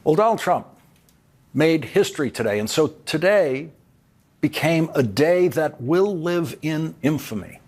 Well, Donald Trump made history today, and so today became a day that will live in infamy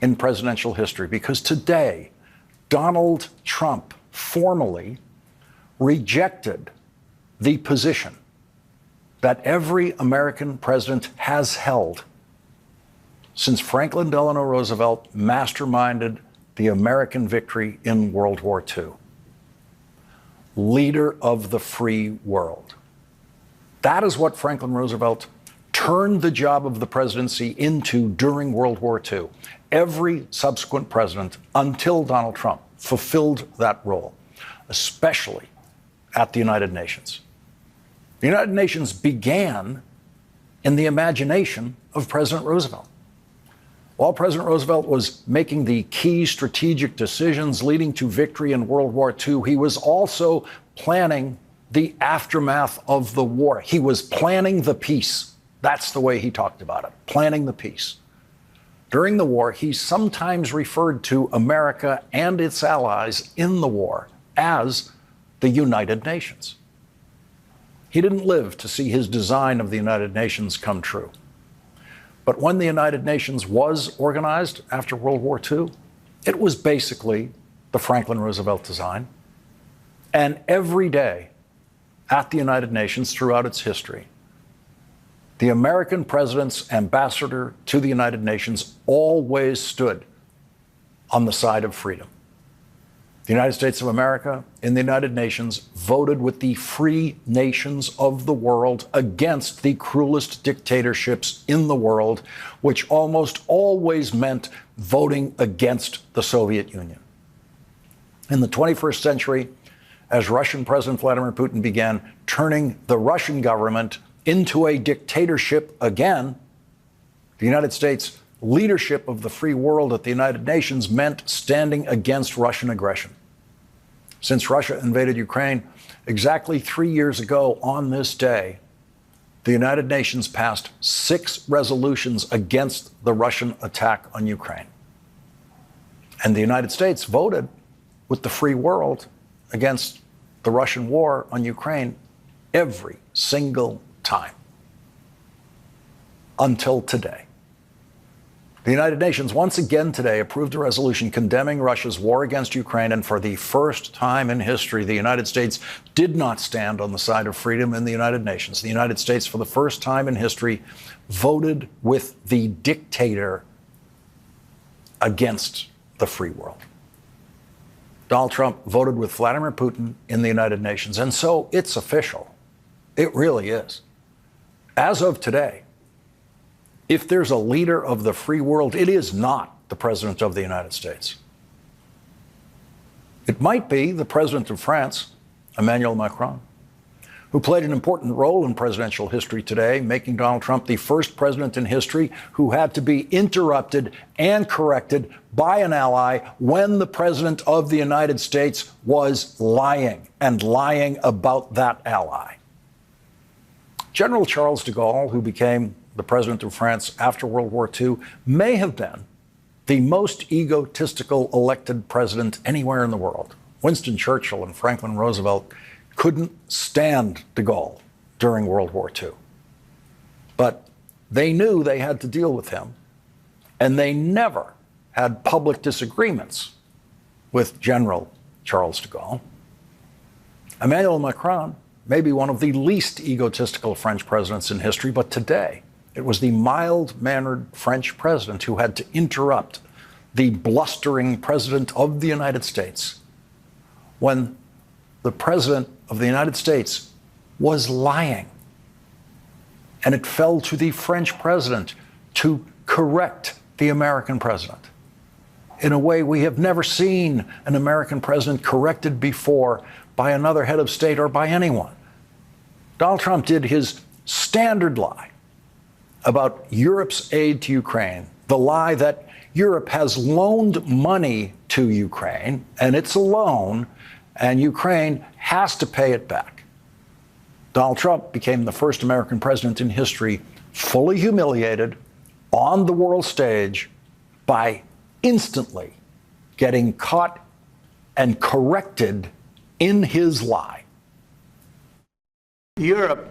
in presidential history, because today Donald Trump formally rejected the position that every American president has held since Franklin Delano Roosevelt masterminded the American victory in World War II. Leader of the free world. That is what Franklin Roosevelt turned the job of the presidency into during World War II. Every subsequent president until Donald Trump fulfilled that role, especially at the United Nations. The United Nations began in the imagination of President Roosevelt. While President Roosevelt was making the key strategic decisions leading to victory in World War II, he was also planning the aftermath of the war. He was planning the peace. That's the way he talked about it, planning the peace. During the war, he sometimes referred to America and its allies in the war as the United Nations. He didn't live to see his design of the United Nations come true. But when the United Nations was organized after World War II, it was basically the Franklin Roosevelt design. And every day at the United Nations throughout its history, the American president's ambassador to the United Nations always stood on the side of freedom. The United States of America in the United Nations voted with the free nations of the world against the cruelest dictatorships in the world, which almost always meant voting against the Soviet Union. In the 21st century, as Russian President Vladimir Putin began turning the Russian government into a dictatorship again, the United States leadership of the free world at the United Nations meant standing against Russian aggression. Since Russia invaded Ukraine exactly 3 years ago on this day, the United Nations passed 6 resolutions against the Russian attack on Ukraine. And the United States voted with the free world against the Russian war on Ukraine every single time until today. The United Nations once again today approved a resolution condemning Russia's war against Ukraine, and for the first time in history, the United States did not stand on the side of freedom in the United Nations. The United States, for the first time in history, voted with the dictator against the free world. Donald Trump voted with Vladimir Putin in the United Nations, and so it's official. It really is. As of today, if there's a leader of the free world, it is not the President of the United States. It might be the President of France, Emmanuel Macron, who played an important role in presidential history today, making Donald Trump the first president in history who had to be interrupted and corrected by an ally when the President of the United States was lying, and lying about that ally. General Charles de Gaulle, who became the president of France after World War II, may have been the most egotistical elected president anywhere in the world. Winston Churchill and Franklin Roosevelt couldn't stand de Gaulle during World War II. But they knew they had to deal with him, and they never had public disagreements with General Charles de Gaulle. Emmanuel Macron may be one of the least egotistical French presidents in history, but today, it was the mild-mannered French president who had to interrupt the blustering president of the United States when the president of the United States was lying. And it fell to the French president to correct the American president in a way we have never seen an American president corrected before by another head of state or by anyone. Donald Trump did his standard lie about Europe's aid to Ukraine, the lie that Europe has loaned money to Ukraine, and it's a loan, and Ukraine has to pay it back. Donald Trump became the first American president in history fully humiliated on the world stage by instantly getting caught and corrected in his lie Europe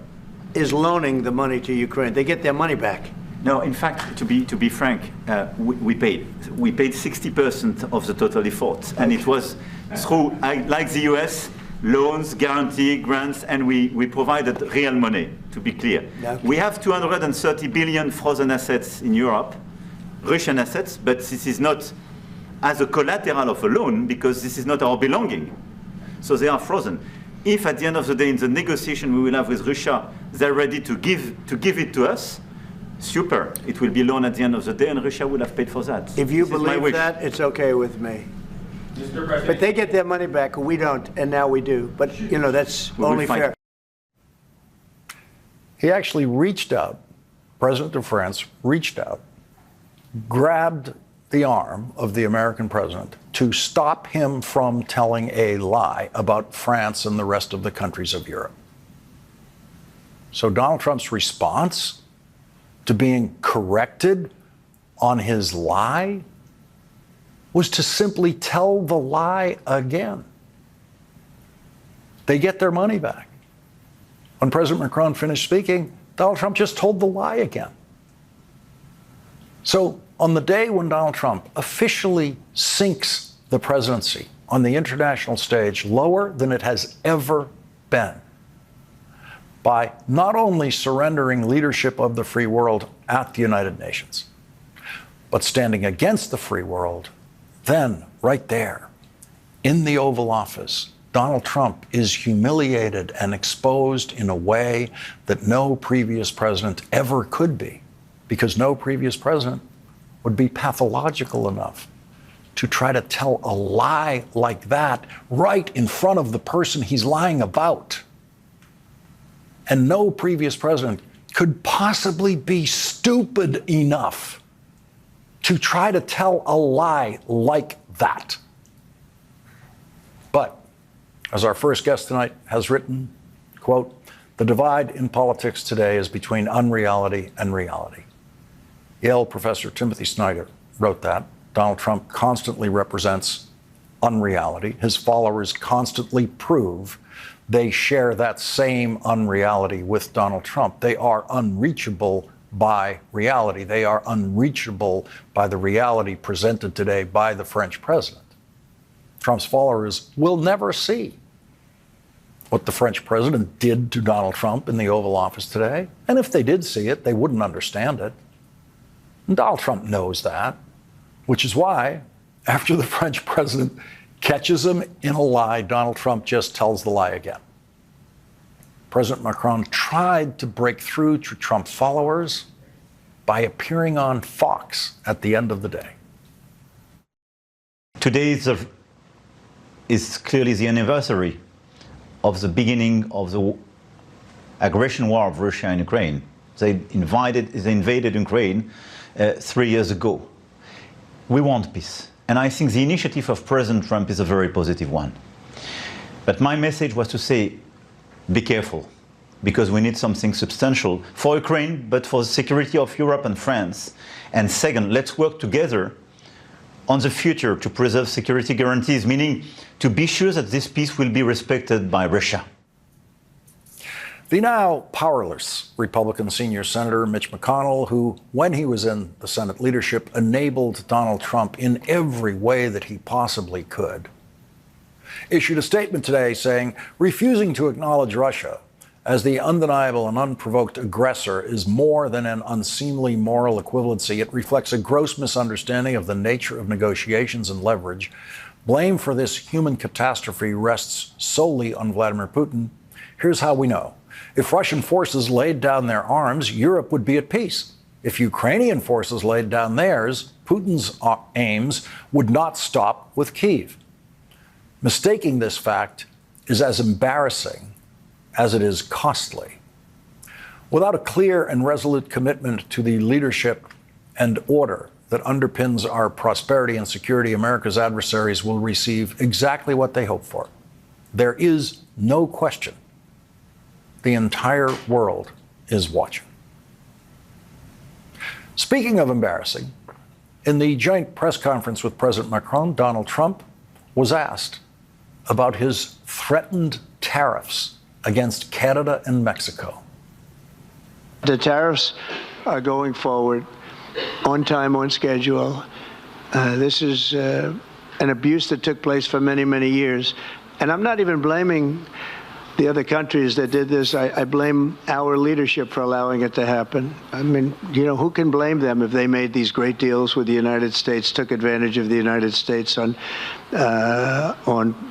is loaning the money to Ukraine. They get their money back. No, in fact, to be frank, we paid 60% of the total effort, and it was through, like the US, loans, guarantee, grants, and we provided real money. To be clear, we have 230 billion frozen assets in Europe, Russian assets, but this is not as a collateral of a loan because this is not our belonging. So they are frozen. If at the end of the day, in the negotiation we will have with Russia, they're ready to give it to us, super. It will be loan at the end of the day, and Russia will have paid for that. If you believe that, it's okay with me. But they get their money back, we don't, and now we do. But, you know, that's only fair. He actually reached out, President of France reached out, grabbed the arm of the American president to stop him from telling a lie about France and the rest of the countries of Europe. So Donald Trump's response to being corrected on his lie was to simply tell the lie again. They get their money back. When President Macron finished speaking, Donald Trump just told the lie again. So on the day when Donald Trump officially sinks the presidency on the international stage lower than it has ever been, by not only surrendering leadership of the free world at the United Nations, but standing against the free world, then right there in the Oval Office, Donald Trump is humiliated and exposed in a way that no previous president ever could be, because no previous president would be pathological enough to try to tell a lie like that right in front of the person he's lying about. And no previous president could possibly be stupid enough to try to tell a lie like that. But, as our first guest tonight has written, quote, "The divide in politics today is between unreality and reality." Yale professor Timothy Snyder wrote that. Donald Trump constantly represents unreality. His followers constantly prove they share that same unreality with Donald Trump. They are unreachable by reality. They are unreachable by the reality presented today by the French president. Trump's followers will never see what the French president did to Donald Trump in the Oval Office today. And if they did see it, they wouldn't understand it. And Donald Trump knows that, which is why, after the French president catches him in a lie, Donald Trump just tells the lie again. President Macron tried to break through to Trump followers by appearing on Fox at the end of the day. Today is clearly the anniversary of the beginning of the aggression war of Russia in Ukraine. They invaded Ukraine 3 years ago. We want peace. And I think the initiative of President Trump is a very positive one. But my message was to say, be careful, because we need something substantial for Ukraine, but for the security of Europe and France. And second, let's work together on the future to preserve security guarantees, meaning to be sure that this peace will be respected by Russia. The now powerless Republican senior senator Mitch McConnell, who, when he was in the Senate leadership, enabled Donald Trump in every way that he possibly could, issued a statement today saying refusing to acknowledge Russia as the undeniable and unprovoked aggressor is more than an unseemly moral equivalency. It reflects a gross misunderstanding of the nature of negotiations and leverage. Blame for this human catastrophe rests solely on Vladimir Putin. Here's how we know. If Russian forces laid down their arms, Europe would be at peace. If Ukrainian forces laid down theirs, Putin's aims would not stop with Kyiv. Mistaking this fact is as embarrassing as it is costly. Without a clear and resolute commitment to the leadership and order that underpins our prosperity and security, America's adversaries will receive exactly what they hope for. There is no question the entire world is watching. Speaking of embarrassing, in the joint press conference with President Macron, Donald Trump was asked about his threatened tariffs against Canada and Mexico. The tariffs are going forward on time, on schedule. This is an abuse that took place for many, many years. And I'm not even blaming the other countries that did this. I blame our leadership for allowing it to happen. I mean, you know, who can blame them if they made these great deals with the United States, took advantage of the United States on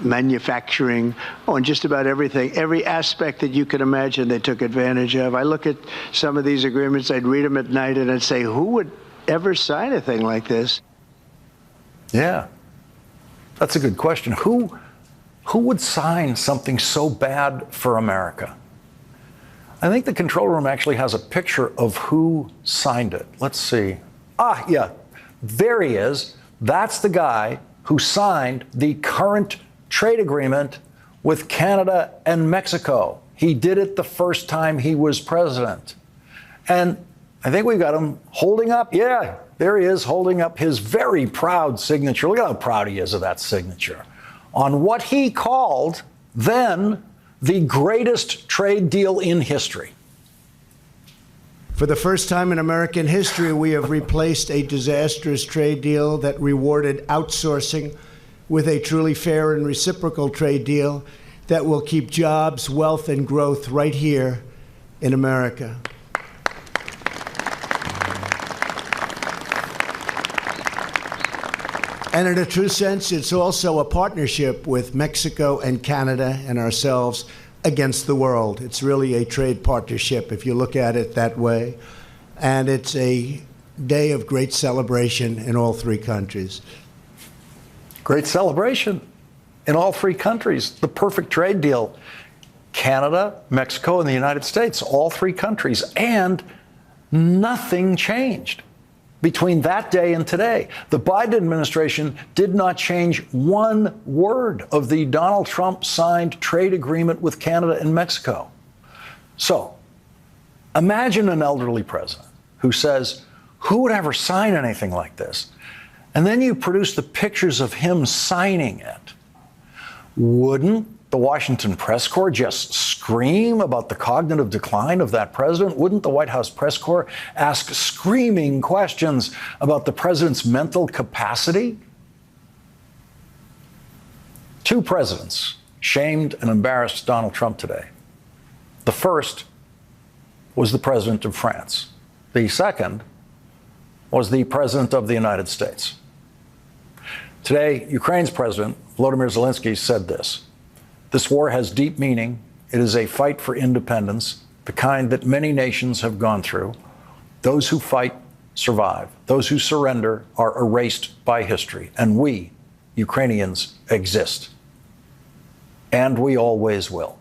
manufacturing, on just about everything. Every aspect that you can imagine they took advantage of. I look at some of these agreements, I'd read them at night, and I'd say, who would ever sign a thing like this? Yeah, that's a good question. Who would sign something so bad for America? I think the control room actually has a picture of who signed it. Let's see. Ah, yeah, there he is. That's the guy who signed the current trade agreement with Canada and Mexico. He did it the first time he was president. And I think we got him holding up. Yeah, there he is holding up his very proud signature. Look at how proud he is of that signature on what he called then the greatest trade deal in history. For the first time in American history, we have replaced a disastrous trade deal that rewarded outsourcing with a truly fair and reciprocal trade deal that will keep jobs, wealth, and growth right here in America. And in a true sense, it's also a partnership with Mexico and Canada and ourselves against the world. It's really a trade partnership, if you look at it that way. And it's a day of great celebration in all three countries. Great celebration in all three countries. The perfect trade deal. Canada, Mexico, and the United States, all three countries. And nothing changed between that day and today. The Biden administration did not change one word of the Donald Trump signed trade agreement with Canada and Mexico. So imagine an elderly president who says, who would ever sign anything like this? And then you produce the pictures of him signing it. Wouldn't the Washington press corps just scream about the cognitive decline of that president? Wouldn't the White House press corps ask screaming questions about the president's mental capacity? Two presidents shamed and embarrassed Donald Trump today. The first was the president of France. The second was the president of the United States. Today, Ukraine's president, Volodymyr Zelensky, said this: "This war has deep meaning. It is a fight for independence, the kind that many nations have gone through. Those who fight survive. Those who surrender are erased by history. And we, Ukrainians, exist. And we always will."